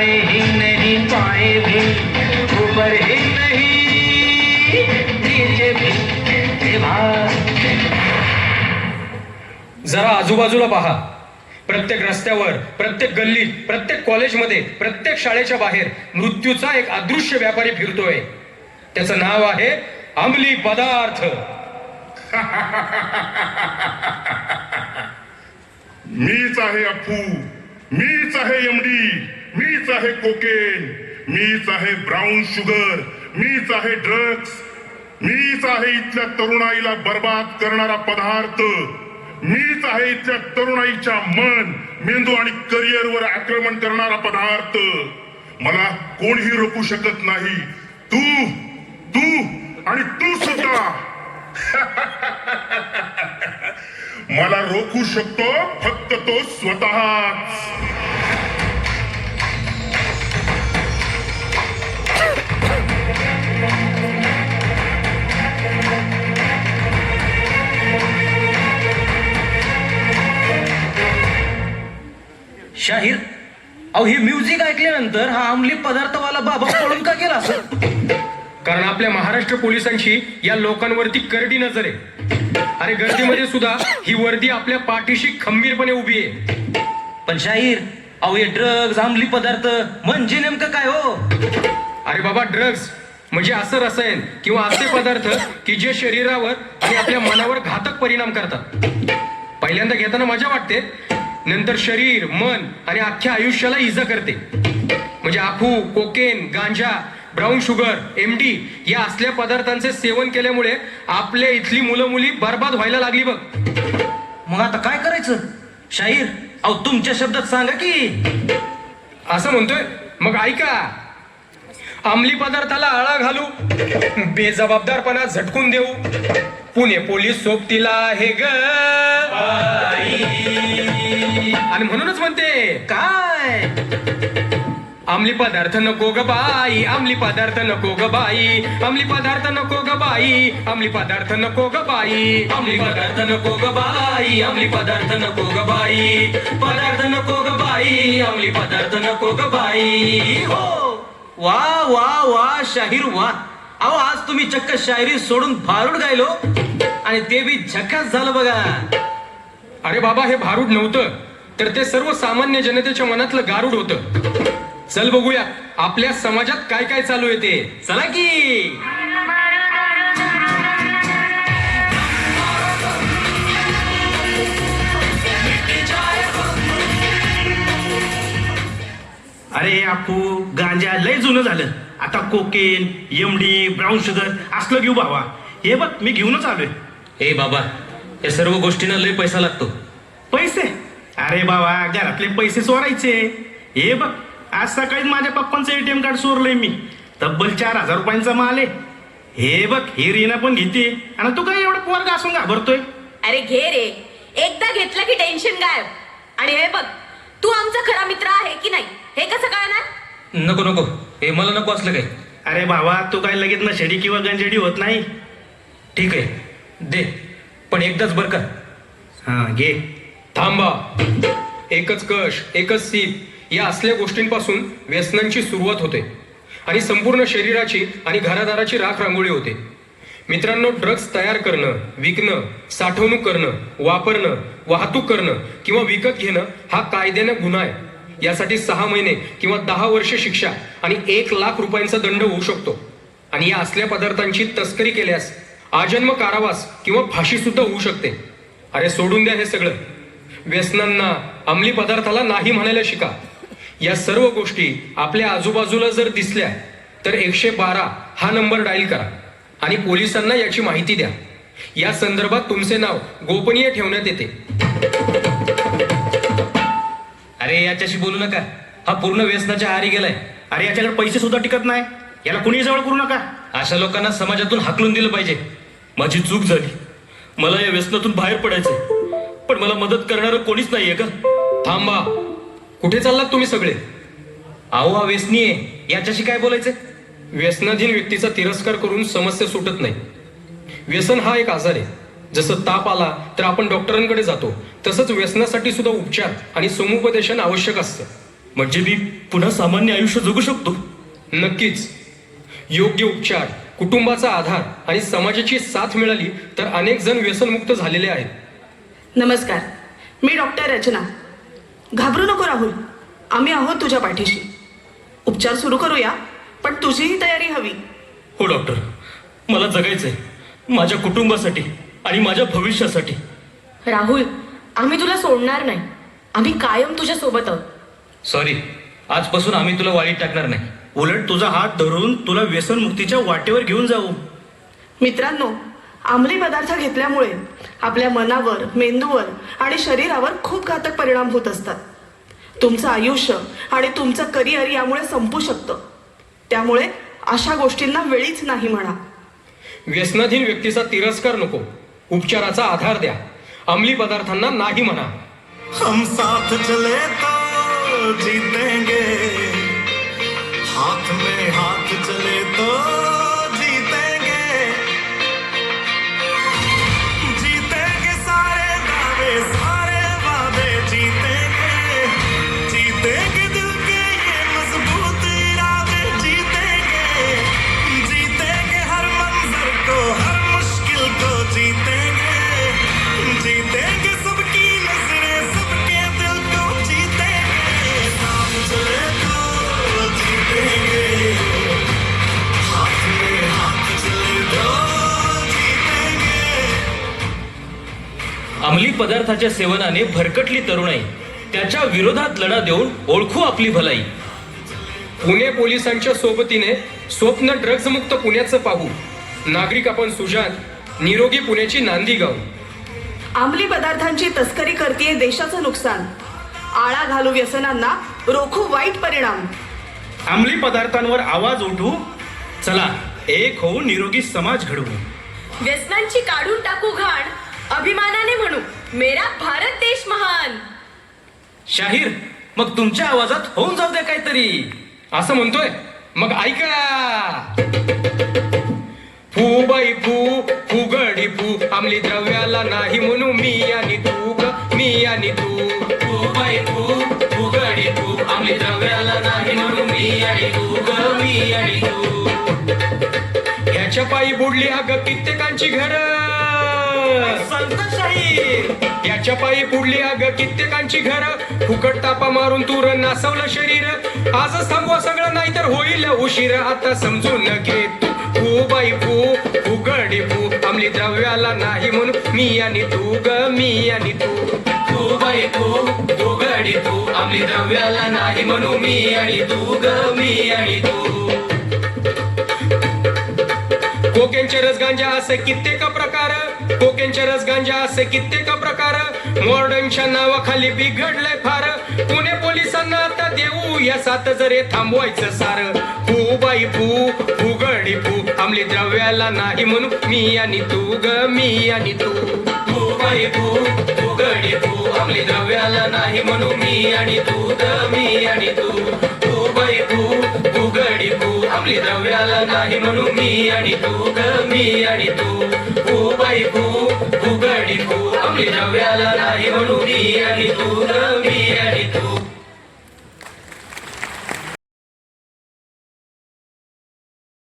दाएं ही नहीं बाएं भी, ऊपर ही नहीं नीचे भी। जरा आजूबाजूला पहा. प्रत्येक रस्त्यावर, प्रत्येक गल्लीत, प्रत्येक कॉलेजमध्ये, प्रत्येक शाळेच्या बाहेर मृत्यूचा एक अदृश्य व्यापारी फिरतोय. त्याचं नाव आहे अंमली पदार्थ. मीच आहे अफू, मीच आहे एमडी, मीच आहे कोकेन, मीच आहे ब्राऊन शुगर, मीच आहे ड्रग्स, मीच आहे इथल्या तरुणाईला बर्बाद करणारा पदार्थ, मीच आहे इथल्या तरुणाईच्या मन, मेंदू आणि करिअरवर आक्रमण करणारा पदार्थ. मला कोणीही रोखू शकत नाही. तू तू आणि तू सुद्धा. मला रोखू शकतो फक्त तो स्वतःच. शाहीर, अहो हे म्युझिक ऐकल्यानंतर हा अंमली पदार्थवाला बाबा पळून का गेला असं? कारण आपल्या महाराष्ट्र पोलिसांची या लोकांवरती करडी नजर आहे. अरे गर्दीमध्ये सुद्धा ही वर्दी आपल्या पाठीशी खंबीरपणे उभी आहे. पण शाहीर, अहो हे ड्रग्ज, अंमली पदार्थ म्हणजे नेमकं काय हो? अरे बाबा, ड्रग्ज म्हणजे असं रसायन किंवा असे पदार्थ की जे शरीरावर आणि आपल्या मनावर घातक परिणाम करतात. पहिल्यांदा घेताना मजा वाटते, नंतर शरीर, मन आणि अख्ख्या आयुष्याला इजा करते. म्हणजे अफू, कोकेन, गांजा, ब्राऊन शुगर, एमडी या असल्या पदार्थांचे सेवन केल्यामुळे आपल्या इथली मुलं मुली बर्बाद व्हायला लागली बघ. मग आता काय करायचं शाहीर? अहो तुमच्या शब्दात सांगा की. असं म्हणतोय मग ऐका. अंमली पदार्थाला आळा घालू, बेजबाबदारपणा झटकून देऊ, पुणे पोलीस सोबतीला हे ग. आणि म्हणूनच म्हणते काय? अंमली पदार्थ नको ग बाई, अंमली पदार्थ नको ग बाई, अंमली पदार्थ नको ग बाई, अंमली पदार्थ नको ग बाई, अंमली पदार्थ नको ग बाई, अंमली पदार्थ नको ग बाई, पदार्थ नको ग बाई, अंमली पदार्थ नको ग बाई. हो, वा वा वा शाहीर वा. अहो आज तुम्ही चक्क शायरी सोडून भारूड गायलो आणि ते बी झकास झालं बघा. अरे बाबा, हे भारूड नव्हतं तर ते सर्वसामान्य जनतेच्या मनातलं गारूड होतं. चल बघूया आपल्या समाजात काय काय चालू आहे ते. चला की. अरे आपू, गांजा लय जुनं झालं. आता कोकेन, एमडी, ब्राऊन शुगर असलं घेऊ बाबा. हे बघ मी घेऊनच आलोय. हे बाबा, या सर्व गोष्टींना लय पैसा लागतो. पैसे? अरे बाबा, घरातले पैसे चोरायचे. हे बघ, आज सकाळी माझ्या पप्पांचं एटीएम कार्ड चोरलंय मी. तब्बल 4,000 रुपयांचा माल आहे. हे बघ, ही रीना पण घेते आणि तू काय एवढं पोरगा असून घाबरतोय? अरे घे रे, एकदा घेतलं की टेन्शन गायब. आणि हे बघ, तू आमचा खरा मित्र आहे की नाही हे कसं कळणार? नको नको, हे मला नको असलं काय. अरे बाबा, तू काय लगेच नशेडी किंवा गंजेडी होत नाही. ठीक आहे, दे, पण एकदाच बर का. हा घे. थांबा. एकच कश, एकच सीप या असल्या गोष्टींपासून व्यसनांची सुरुवात होते आणि संपूर्ण शरीराची आणि घरादाराची राख रांगोळी होते. मित्रांनो, ड्रग्ज तयार करणं, विकणं, साठवणूक करणं, वापरणं, वाहतूक करणं किंवा विकत घेणं हा कायद्याने गुन्हा आहे. यासाठी 6 महिने किंवा 10 वर्ष शिक्षा आणि 1 लाख रुपयांचा दंड होऊ शकतो. आणि या असल्या पदार्थांची तस्करी केल्यास आजन्म कारावास किंवा फाशी सुद्धा होऊ शकते. अरे सोडून द्या हे सगळं. व्यसनांना, अंमली पदार्थाला नाही म्हणायला शिका. या सर्व गोष्टी आपल्या आजूबाजूला जर दिसल्या तर 112 हा नंबर डायल करा आणि पोलिसांना याची माहिती द्या. या संदर्भात तुमचे नाव गोपनीय ठेवण्यात येते. अरे याच्याशी बोलू नका, हा पूर्ण व्यसनाच्या आहारी गेलाय. अरे याच्याकडे पैसे सुद्धा टिकत नाही. याला कुणी जवळ करू नका. अशा लोकांना समाजातून हाकलून दिलं पाहिजे. माझी चूक झाली. मला या व्यसनातून बाहेर पडायचंय, पण मला मदत करणारं कोणीच नाहीये का? थांबा. कुठे चाललात तुम्ही सगळे? अहो हा व्यसनी आहे, याच्याशी काय बोलायचं? व्यसनाधीन व्यक्तीचा तिरस्कार करून समस्या सुटत नाही. व्यसन हा एक आजार आहे. जसं ताप आला तर आपण डॉक्टरांकडे जातो, तसंच व्यसनासाठी सुद्धा उपचार आणि समुपदेशन आवश्यक असतं. म्हणजे मी पुन्हा सामान्य आयुष्य जगू शकतो? नक्कीच. योग्य उपचार, कुटुंबाचा आधार आणि समाजाची साथ मिळाली तर अनेक जण व्यसनमुक्त झालेले आहेत. नमस्कार, मी डॉक्टर रचना. घाबरू नको राहुल, आम्ही आहोत तुझ्या पाठीशी. उपचार सुरू करूया, पण तुझीही तयारी हवी. हो डॉक्टर, मला जगायचंय माझ्या कुटुंबासाठी आणि माझ्या भविष्यासाठी. राहुल, आम्ही तुला सोडणार नाही. आम्ही कायम तुझ्या सोबत आहोत. सॉरी, आजपासून आम्ही तुला वाळीत टाकणार नाही. उलट तुझा हात धरून तुला व्यसनमुक्तीच्या वाटेवर घेऊन जाऊ. मित्रांनो, अंमली पदार्थ घेतल्यामुळे आपल्या मनावर, मेंदूवर आणि शरीरावर खूप घातक परिणाम होत असतात. तुमचं आयुष्य आणि तुमचं करिअर यामुळे संपू शकतं. त्यामुळे अशा गोष्टींना वेळीच नाही म्हणा. व्यसनाधीन व्यक्तीचा तिरस्कार नको, उपचाराचा आधार द्या. अंमली पदार्थांना नाही म्हणा. हम साथ चले तो जीतेंगे, हाथ में हाथ चले तो जीतेंगे, जीतेंगे सारे दावे सारे वादे जीतेंगे, जीतेंगे दिल के ये मजबूत इरादे जीतेंगे, जीतेंगे हर मंजर को हर मुश्किल को जीतेंगे, जीतेंगे सबकी नजरें सबके दिल को जीतेंगे, साथ चले तो जीतेंगे, हाथ में हाथ चले तो जीतेंगे. अंमली पदार्थाच्या सेवनाने भरकटली तरुणाई, त्याच्या विरोधात लढा देऊन ओळखू आपली भलाई. पुणे पोलिसांच्या सोबतीने स्वप्न ड्रग्ज मुक्त पुण्याचं पाहू. नागरिक आपण सुजान, निरोगी पुण्याची नांदी गाऊ. अंमली पदार्थांची तस्करी करतीये देशाचं नुकसान. आळा घालू व्यसनांना, रोखू वाईट परिणाम. अंमली पदार्थांवर आवाज उठू, चला एक होऊ निरोगी समाज घडवू. व्यसनांची काढून टाकू घाण, अभिमानाने म्हणू मेरा भारत देश महान. शाहीर, मग तुमच्या आवाजात होऊन जाऊ दे काहीतरी. असं म्हणतोय? मग ऐका. फू बाई फू, फुगडी फू, अंमली द्रव्याला नाही म्हणू मी आणि तू ग, मी आणि तू. फू बाई फू, फुगडी फू, अंमली द्रव्याला नाही म्हणू मी आणि तू ग, मी आणि तू. ह्याच्या पायी बुडली अगं कित्येकांची घर. संत शाहीर, याच्या पायी बुडली अगं कित्येकांची घर. फुकट तापा मारून तूर नासवलं शरीर. आज थांबवा सगळं नाही तर होईल उशीर. आता समजून घे तू. फू बाई फू, फुगडी फू, अंमली द्रव्याला नाही म्हणून मी आणि तू ग, मी आणि तू. फू बाई फू, फुगडी फू, अंमली द्रव्याला नाही म्हणू मी आणि तू ग, मी आणि तू. कोकेनचे रस गांजा असे कित्येक प्रकार. कोकेनचे रस गांजा असे कित्येक प्रकार. मॉडर्नच्या नावाखाली बिघडलंय फार. पुणे पोलिसांना आता देऊ या सात जरे थांबवायचं सार. फू बाई फू, फुगडी फू, अंमली द्रव्याला नाही म्हणू मी आणि तू ग, मी आणि तू. फू बाई फू, फुगडी फू, अंमली द्रव्याला नाही म्हणू मी आणि तू ग, मी आणि तू. फू बाई फू, फुगडी फू, अंमली द्रव्याला नाही म्हणू मी आणि तू ग, मी आणि तू. फू बाई फू, फुगडी फू, अंमली द्रव्याला नाही म्हणू मी आणि तू ग, मी आणि तू.